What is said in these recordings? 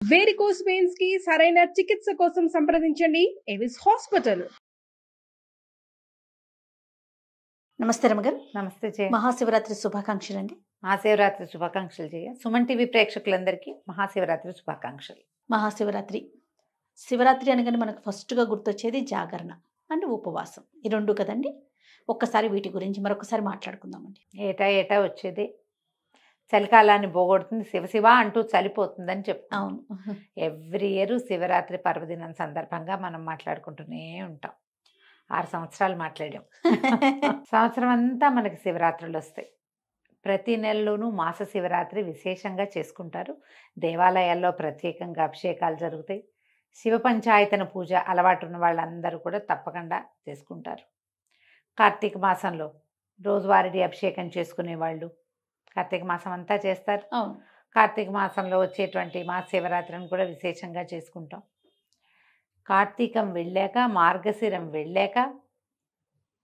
Varicose veins కి సరైన చికిత్స కోసం సంప్రదించండి ఎవిస్ హాస్పిటల్. నమస్తే రమగారు. నమస్తే జయ. మహాశివరాత్రి శుభాకాంక్షలు అండి. మహాశివరాత్రి శుభాకాంక్షలు జయ. సుమన్ టీవీ ప్రేక్షకులందరికీ మహాశివరాత్రి శుభాకాంక్షలు. మహాశివరాత్రి, శివరాత్రి అనగానే మనకు ఫస్ట్గా గుర్తొచ్చేది జాగరణ అండ్ ఉపవాసం, ఈ రెండు కదండి. ఒక్కసారి వీటి గురించి మరొకసారి మాట్లాడుకుందామండి. ఏటా వచ్చేది చలికాలాన్ని పోగొడుతుంది, శివశివ అంటూ చలిపోతుందని చెప్తాం. అవును. ఎవ్రీ ఇయర్ శివరాత్రి పర్వదినం సందర్భంగా మనం మాట్లాడుకుంటూనే ఉంటాం. 6 సంవత్సరాలు మాట్లాడాం. సంవత్సరం అంతా మనకి శివరాత్రులు వస్తాయి. ప్రతి నెలలోనూ మాస శివరాత్రి విశేషంగా చేసుకుంటారు. దేవాలయాల్లో ప్రత్యేకంగా అభిషేకాలు జరుగుతాయి. శివ పంచాయతన పూజ అలవాటు ఉన్న వాళ్ళందరూ కూడా తప్పకుండా చేసుకుంటారు. కార్తీక మాసంలో రోజువారీ అభిషేకం చేసుకునే వాళ్ళు కార్తీక మాసం అంతా చేస్తారు. అవును. కార్తీక మాసంలో వచ్చేటువంటి మాస శివరాత్రిని కూడా విశేషంగా చేసుకుంటాం. కార్తీకం వెళ్ళాక, మార్గశిరం వెళ్ళాక,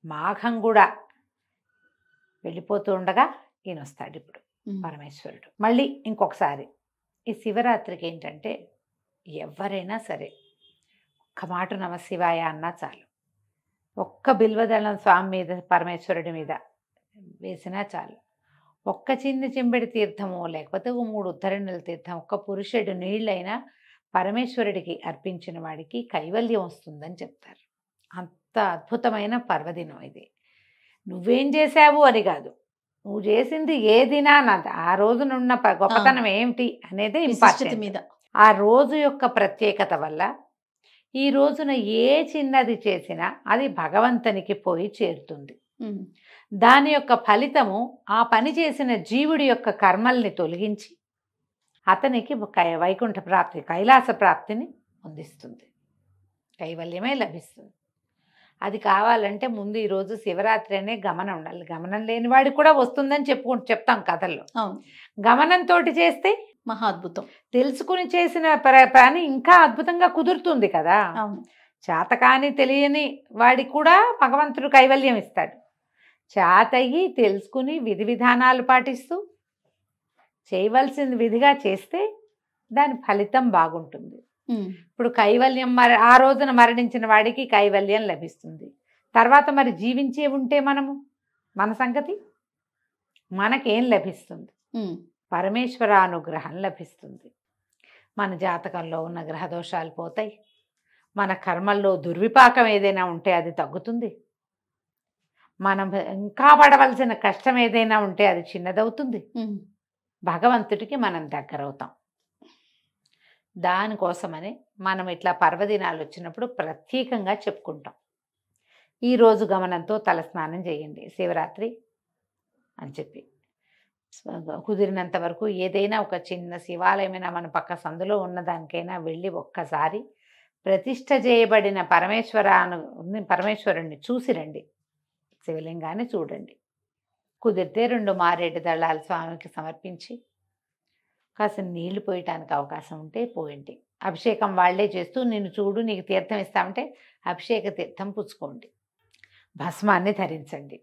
మాఘం కూడా వెళ్ళిపోతూ ఉండగా ఈయన వస్తాడు ఇప్పుడు పరమేశ్వరుడు. మళ్ళీ ఇంకొకసారి ఈ శివరాత్రికి ఏంటంటే ఎవరైనా సరే ఒక్క మాట నమ శివాయ అన్నా చాలు, ఒక్క బిల్వదళం స్వామి మీద పరమేశ్వరుడి మీద వేసినా చాలు, ఒక్క చిన్న చెంబెడి తీర్థము లేకపోతే 3 ఉద్ధరణల తీర్థం, ఒక్క పురుషుడు నీళ్ళైనా పరమేశ్వరుడికి అర్పించిన వాడికి కైవల్యం వస్తుందని చెప్తారు. అంత అద్భుతమైన పర్వదినం ఇది. నువ్వేం చేశావు అని కాదు, నువ్వు చేసింది ఏదినా ఆ రోజునున్న గొప్పతనం ఏమిటి అనేది ఇంపార్టెంట్. మీద ఆ రోజు యొక్క ప్రత్యేకత వల్ల ఈ రోజున ఏ చిన్నది చేసినా అది భగవంతునికి పోయి చేరుతుంది. దాని యొక్క ఫలితము ఆ పని చేసిన జీవుడి యొక్క కర్మల్ని తొలగించి అతనికి వైకుంఠ ప్రాప్తి, కైలాస ప్రాప్తిని అందిస్తుంది, కైవల్యమే లభిస్తుంది. అది కావాలంటే ముందు ఈరోజు శివరాత్రి అనే గమనం ఉండాలి. గమనం లేని వాడికి కూడా వస్తుందని చెప్తాం కథల్లో. గమనంతో చేస్తే మహా అద్భుతం. తెలుసుకుని చేసిన పని ఇంకా అద్భుతంగా కుదురుతుంది కదా. చేతకాని తెలియని వాడికి కూడా భగవంతుడు కైవల్యం ఇస్తాడు. చేతయి తెలుసుకుని విధి విధానాలు పాటిస్తూ చేయవలసింది విధిగా చేస్తే దాని ఫలితం బాగుంటుంది. ఇప్పుడు కైవల్యం ఆ రోజున మరణించిన వాడికి కైవల్యం లభిస్తుంది. తర్వాత మరి జీవించే ఉంటే మన సంగతి మనకేం లభిస్తుంది? పరమేశ్వరానుగ్రహం లభిస్తుంది. మన జాతకంలో ఉన్న గ్రహదోషాలు పోతాయి. మన కర్మల్లో దుర్విపాకం ఏదైనా ఉంటే అది తగ్గుతుంది. మనం ఇంకా పడవలసిన కష్టం ఏదైనా ఉంటే అది చిన్నదవుతుంది. భగవంతుడికి మనం దగ్గరవుతాం. దానికోసమని మనం ఇట్లా పర్వదినాలు వచ్చినప్పుడు ప్రత్యేకంగా చెప్పుకుంటాం. ఈరోజు గమనంతో తలస్నానం చేయండి శివరాత్రి అని చెప్పి, కుదిరినంత వరకు ఏదైనా ఒక చిన్న శివాలయమైనా మన పక్క సందులో ఉన్నదానికైనా వెళ్ళి ఒక్కసారి ప్రతిష్ఠ చేయబడిన పరమేశ్వరుణ్ణి చూసి రండి. శివలింగాన్ని చూడండి. కుదిరితే 2 మారేడు దళాలు స్వామికి సమర్పించి కాస్త నీళ్లు పోయటానికి అవకాశం ఉంటే పోయండి. అభిషేకం వాళ్లే చేస్తూ నిన్ను చూడు నీకు తీర్థం ఇస్తామంటే అభిషేక తీర్థం పుచ్చుకోండి. భస్మాన్ని ధరించండి.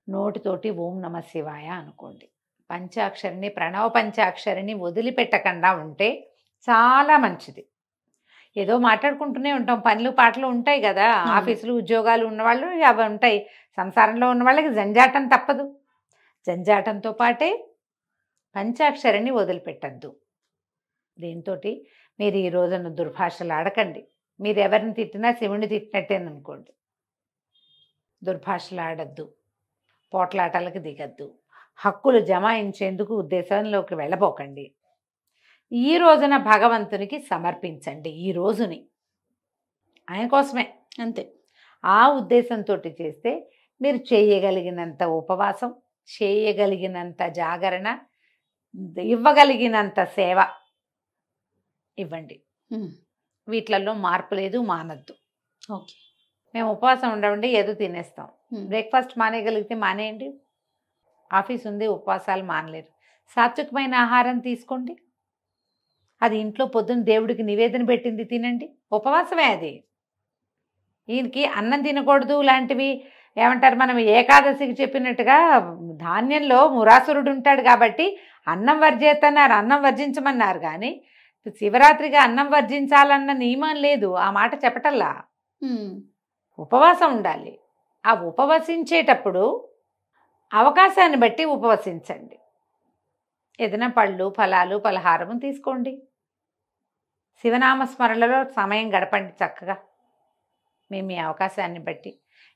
నోటితోటి ఓం నమ శివాయ అనుకోండి. పంచాక్షరిని, ప్రణవ పంచాక్షరిని వదిలిపెట్టకుండా ఉంటే చాలా మంచిది. ఏదో మాట్లాడుకుంటూనే ఉంటాం, పనులు పాటలు ఉంటాయి కదా, ఆఫీసులు ఉద్యోగాలు ఉన్నవాళ్ళు అవి ఉంటాయి. సంసారంలో ఉన్న వాళ్ళకి జంజాటం తప్పదు. జంజాటంతో పాటే పంచాక్షరిని వదిలిపెట్టద్దు. దీంతో మీరు ఈ రోజున దుర్భాషలు ఆడకండి. మీరు ఎవరిని తిట్టినా శివుని తిట్టినట్టేననుకోండి. దుర్భాషలు ఆడద్దు, పోట్లాటలకు దిగద్దు, హక్కులు జమాయించేందుకు ఉద్దేశంలోకి వెళ్ళబోకండి. ఈ రోజున భగవంతునికి సమర్పించండి. ఈ రోజుని ఆయన కోసమే, అంతే. ఆ ఉద్దేశంతో చేస్తే మీరు చేయగలిగినంత ఉపవాసం, చేయగలిగినంత జాగరణ, ఇవ్వగలిగినంత సేవ ఇవ్వండి. వీటిలలో మార్పు లేదు, మానద్దు. ఓకే, మేము ఉపవాసం ఉండవండి, ఏదో తినేస్తాం. బ్రేక్ఫాస్ట్ మానేయగలిగితే మానేయండి. ఆఫీస్ ఉంది, ఉపవాసాలు మానలేరు. సాత్వికమైన ఆహారం తీసుకోండి. అది ఇంట్లో పొద్దున్న దేవుడికి నివేదన పెట్టింది తినండి. ఉపవాసమే అది. ఈయనకి అన్నం తినకూడదు లాంటివి ఏమంటారు, మనం ఏకాదశికి చెప్పినట్టుగా ధాన్యంలో మురాసురుడు ఉంటాడు కాబట్టి అన్నం వర్జేతన్నారు, అన్నం వర్జించమన్నారు. కానీ శివరాత్రిగా అన్నం వర్జించాలన్న నియమం లేదు, ఆ మాట చెప్పటల్లా. ఉపవాసం ఉండాలి. ఆ ఉపవసించేటప్పుడు అవకాశాన్ని బట్టి ఉపవసించండి. ఏదైనా పళ్ళు, ఫలాలు, పలహారము తీసుకోండి. శివనామస్మరణలో సమయం గడపండి చక్కగా. మీ అవకాశాన్ని బట్టి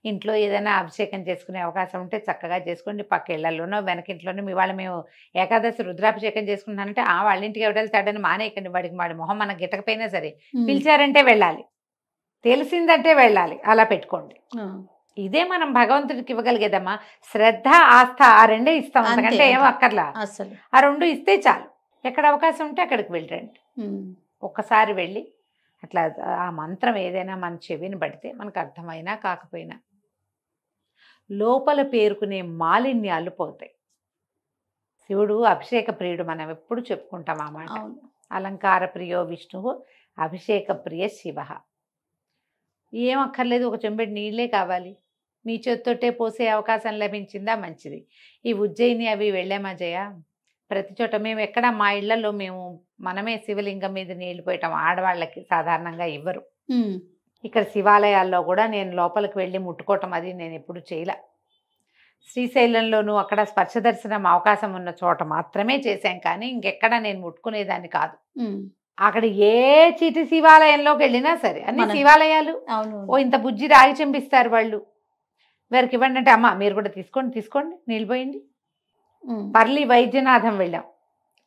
ఇంట్లో ఏదైనా అభిషేకం చేసుకునే అవకాశం ఉంటే చక్కగా చేసుకోండి. పక్క ఇళ్లలోనో వెనకింట్లోనో మీ వాళ్ళు మేము ఏకాదశి రుద్రాభిషేకం చేసుకుంటానంటే వాళ్ళ ఇంటికి ఎవడెళ్తాడని మానేయకండి. వాడి మొహం మనకు గిట్టకపోయినా సరే పిలిచారంటే వెళ్ళాలి, తెలిసిందంటే వెళ్ళాలి, అలా పెట్టుకోండి. ఇదే మనం భగవంతుడికి ఇవ్వగలిగేదమ్మా. శ్రద్ధ, ఆస్థ ఆ రెండే ఇస్తాం, అంతకంటే ఏమో అక్కర్లా. అసలు ఆ రెండు ఇస్తే చాలు. ఎక్కడ అవకాశం ఉంటే అక్కడికి వెళ్ళండి. ఒక్కసారి వెళ్ళి అట్లా ఆ మంత్రం ఏదైనా మన చెవిని పడితే మనకు అర్థమైనా కాకపోయినా లోపల పేరుకునే మాలిన్యాలు పోతాయి. శివుడు అభిషేక ప్రియుడు, మనం ఎప్పుడు చెప్పుకుంటాం ఆ మాట. అలంకార ప్రియో విష్ణువు అభిషేక ప్రియ శివ. ఏం అక్కర్లేదు, ఒక చెంబెడు నీళ్ళే కావాలి. మీ చేత్తోటే పోసే అవకాశం లభించిందా మంచిది. ఈ ఉజ్జయిని అవి వెళ్ళామా జయ, ప్రతి చోట మేము ఎక్కడ మా ఇళ్లలో మేము మనమే శివలింగం మీద నీళ్లు పోయటం ఆడవాళ్ళకి సాధారణంగా ఇవ్వరు. ఇక్కడ శివాలయాల్లో కూడా నేను లోపలికి వెళ్ళి ముట్టుకోవటం అది నేను ఎప్పుడు చేయలే. శ్రీశైలంలోనూ అక్కడ స్పర్శ దర్శనం అవకాశం ఉన్న చోట మాత్రమే చేశాం, కానీ ఇంకెక్కడ నేను ముట్టుకునేదాన్ని కాదు. అక్కడ ఏ చీటి శివాలయంలోకి వెళ్ళినా సరే అన్ని శివాలయాలు ఇంత బుజ్జి రాగి చెంపిస్తారు వాళ్ళు. వారికి ఇవ్వండి అంటే అమ్మ మీరు కూడా తీసుకోండి నీళ్ళు పోయండి. పర్లి వైద్యనాథం వెళ్ళాం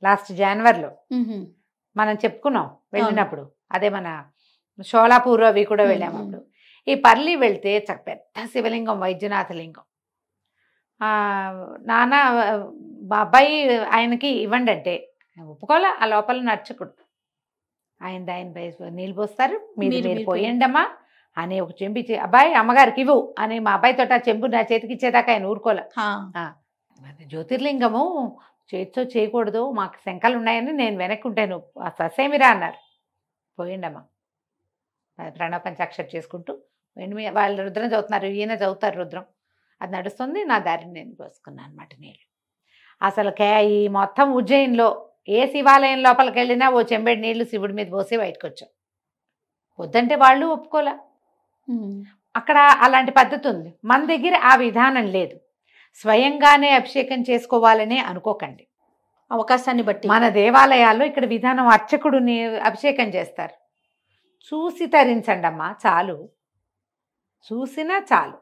లాస్ట్ జనవరిలో, మనం చెప్పుకున్నాం వెళ్ళినప్పుడు. అదే మన షోలాపూర్ అవి కూడా వెళ్ళాము అప్పుడు. ఈ పర్లి వెళ్తే పెద్ద శివలింగం, వైద్యనాథ లింగం. నాన్న మా అబ్బాయి ఆయనకి ఇవ్వండి అంటే ఒప్పుకోలే. ఆ లోపల నర్చకుడు ఆయన నీళ్ళు పోస్తారు, మీరు పోయండి అమ్మా అని ఒక చెంబి అబ్బాయి అమ్మగారికి ఇవ్వు అని మా అబ్బాయితో ఆ చెంబు నా చేతికి ఇచ్చేదాకా ఆయన ఊరుకోలే. జ్యోతిర్లింగము చేతితో చేయకూడదు, మాకు శంకలు ఉన్నాయని నేను వెనక్కి ఉంటాను, ససేమిరా అన్నారు. పోయిండమ్మా ప్రణవ పంచాక్షరి చేసుకుంటూ వాళ్ళు రుద్రం చదువుతున్నారు, ఈయన చదువుతారు రుద్రం, అది నడుస్తుంది. నా దారిని నేను పోసుకున్నాను అనమాట నీళ్ళు. అసలు ఈ మొత్తం ఉజ్జయిన్లో ఏ శివాలయం లోపలికి వెళ్ళినా ఓ చెంబెడి నీళ్లు శివుడి మీద పోసి బయటకు వచ్చాం. వద్దంటే వాళ్ళు ఒప్పుకోలే. అక్కడ అలాంటి పద్ధతి ఉంది, మన దగ్గర ఆ విధానం లేదు. స్వయంగానే అభిషేకం చేసుకోవాలనే అనుకోకండి. అవకాశాన్ని బట్టి మన దేవాలయాల్లో ఇక్కడ విధానం అర్చకుడిని అభిషేకం చేస్తారు. చూసి తరించండి అమ్మా చాలు, చూసినా చాలు.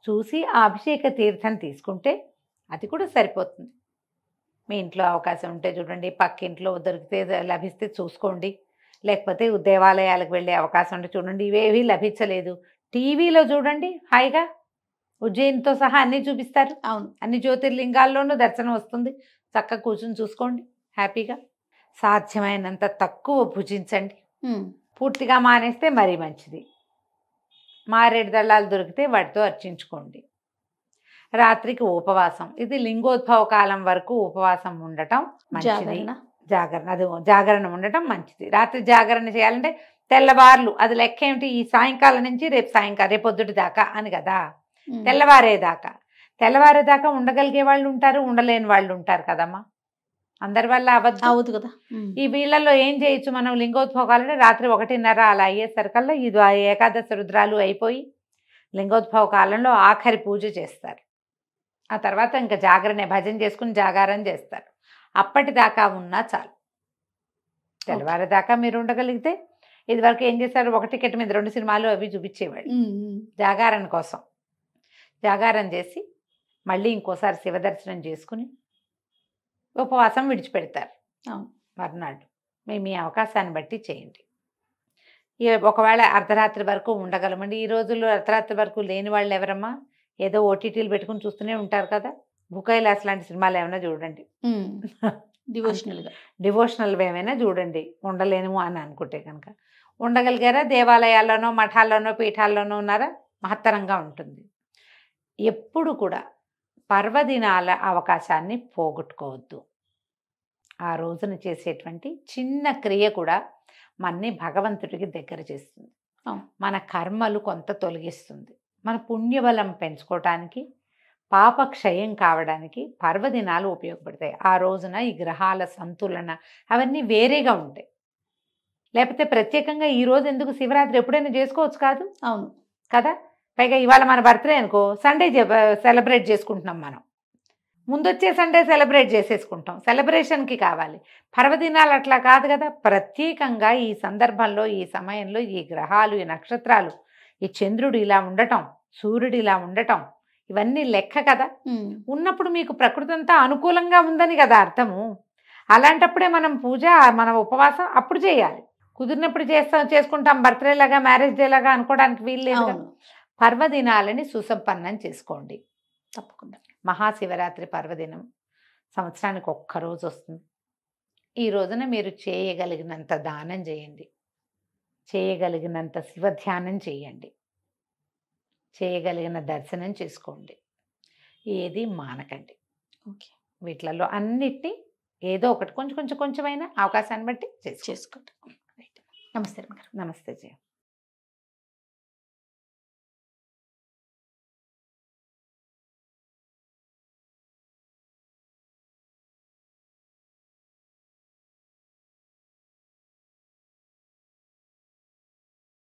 చూసి ఆ అభిషేక తీర్థం తీసుకుంటే అది కూడా సరిపోతుంది. మీ ఇంట్లో అవకాశం ఉంటే చూడండి, పక్కింట్లో దొరికితే లభిస్తే చూసుకోండి, లేకపోతే దేవాలయాలకు వెళ్ళే అవకాశం ఉంటే చూడండి. ఇవేవి లభించలేదు టీవీలో చూడండి, హాయిగా ఉజ్జయినితో సహా అన్నీ చూపిస్తారు. అవును, అన్ని జ్యోతిర్లింగాల్లోనూ దర్శనం వస్తుంది. చక్కగా కూర్చుని చూసుకోండి హ్యాపీగా. సాధ్యమైనంత తక్కువ భుజించండి, పూర్తిగా మానేస్తే మరీ మంచిది. మారేడు దళాలు దొరికితే వాటితో అర్చించుకోండి. రాత్రికి ఉపవాసం, ఇది లింగోద్భవ కాలం వరకు ఉపవాసం ఉండటం మంచిది. జాగరణ ఉండటం మంచిది. రాత్రి జాగరణ చేయాలంటే తెల్లవార్లు, అది లెక్క ఏమిటి, ఈ సాయంకాలం నుంచి రేపొద్దుటి దాకా అని కదా, తెల్లవారేదాకా ఉండగలిగే వాళ్ళు ఉంటారు, ఉండలేని వాళ్ళు ఉంటారు కదమ్మా. అందరి వల్ల అవ్వదు కదా. ఈ వీళ్ళల్లో ఏం చేయొచ్చు మనం, లింగోద్భోగాలంటే రాత్రి 1:30 అలా అయ్యేసరికల్లా ఇది ఏకాదశి రుద్రాలు అయిపోయి లింగోద్భవ కాలంలో ఆఖరి పూజ చేస్తారు. ఆ తర్వాత ఇంకా జాగరణే, భజన చేసుకుని జాగారం చేస్తారు. అప్పటిదాకా ఉన్నా చాలు. తెల్లవారేదాకా మీరు ఉండగలిగితే, ఇది వరకు ఏం చేశారు, ఒక టికెట్ మీద 2 సినిమాలు అవి చూపించేవాళ్ళు జాగారం కోసం. జాగారం చేసి మళ్ళీ ఇంకోసారి శివదర్శనం చేసుకుని ఉపవాసం విడిచిపెడతారు మర్నాడు. మీ అవకాశాన్ని బట్టి చేయండి. ఒకవేళ అర్ధరాత్రి వరకు ఉండగలమండి. ఈ రోజుల్లో అర్ధరాత్రి వరకు లేని వాళ్ళు ఎవరమ్మా, ఏదో ఓటీటీలు పెట్టుకుని చూస్తూనే ఉంటారు కదా. భూకైలాస్ లాంటి సినిమాలు ఏమైనా చూడండి, డివోషనల్ ఏమైనా చూడండి, ఉండలేను అని అనుకుంటే కనుక. ఉండగలిగారా, దేవాలయాల్లోనో మఠాల్లోనో పీఠాల్లోనో ఉన్నారా, మహత్తరంగా ఉంటుంది. ఎప్పుడు కూడా పర్వదినాల అవకాశాన్ని పోగొట్టుకోవద్దు. ఆ రోజున చేసేటువంటి చిన్న క్రియ కూడా మనని భగవంతుడికి దగ్గర చేస్తుంది, మన కర్మలు కొంత తొలగిస్తుంది, మన పుణ్యబలం పెంచుకోవటానికి, పాపక్షయం కావడానికి పర్వదినాలు ఉపయోగపడతాయి. ఆ రోజున ఈ గ్రహాల సంతులన అవన్నీ వేరేగా ఉంటాయి. లేకపోతే ప్రత్యేకంగా ఈ రోజు ఎందుకు శివరాత్రి ఎప్పుడైనా చేసుకోవచ్చు కాదు అవును కదా. పైగా ఇవాళ మన బర్త్డే అనుకో, సండే సెలబ్రేట్ చేసుకుంటున్నాం మనం. ముందొచ్చే సండే సెలబ్రేట్ చేసేసుకుంటాం, సెలబ్రేషన్కి కావాలి. పర్వదినాలు అట్లా కాదు కదా. ప్రత్యేకంగా ఈ సందర్భంలో, ఈ సమయంలో, ఈ గ్రహాలు, ఈ నక్షత్రాలు, ఈ చంద్రుడు ఇలా ఉండటం, సూర్యుడు ఇలా ఉండటం, ఇవన్నీ లెక్క కదా. ఉన్నప్పుడు మీకు ప్రకృతి అంతా అనుకూలంగా ఉందని కదా అర్థము. అలాంటప్పుడే మనం పూజ, మన ఉపవాసం అప్పుడు చేయాలి. కుదిరినప్పుడు చేసుకుంటాం, బర్త్డే లాగా, మ్యారేజ్ డే లాగా అనుకోవడానికి వీలు లేదు కదా. పర్వదినాలని సుసంపన్నం చేసుకోండి తప్పకుండా. మహాశివరాత్రి పర్వదినం సంవత్సరానికి ఒక్కరోజు వస్తుంది. ఈ రోజున మీరు చేయగలిగినంత దానం చేయండి, చేయగలిగినంత శివధ్యానం చేయండి, చేయగలిగిన దర్శనం చేసుకోండి, ఏది మానకండి. ఓకే, వీటిలలో అన్నిటినీ ఏదో ఒకటి కొంచెమైనా అవకాశాన్ని బట్టి చేసుకోండి. చేసుకోండి. నమస్తే రమగారు. నమస్తే జయ.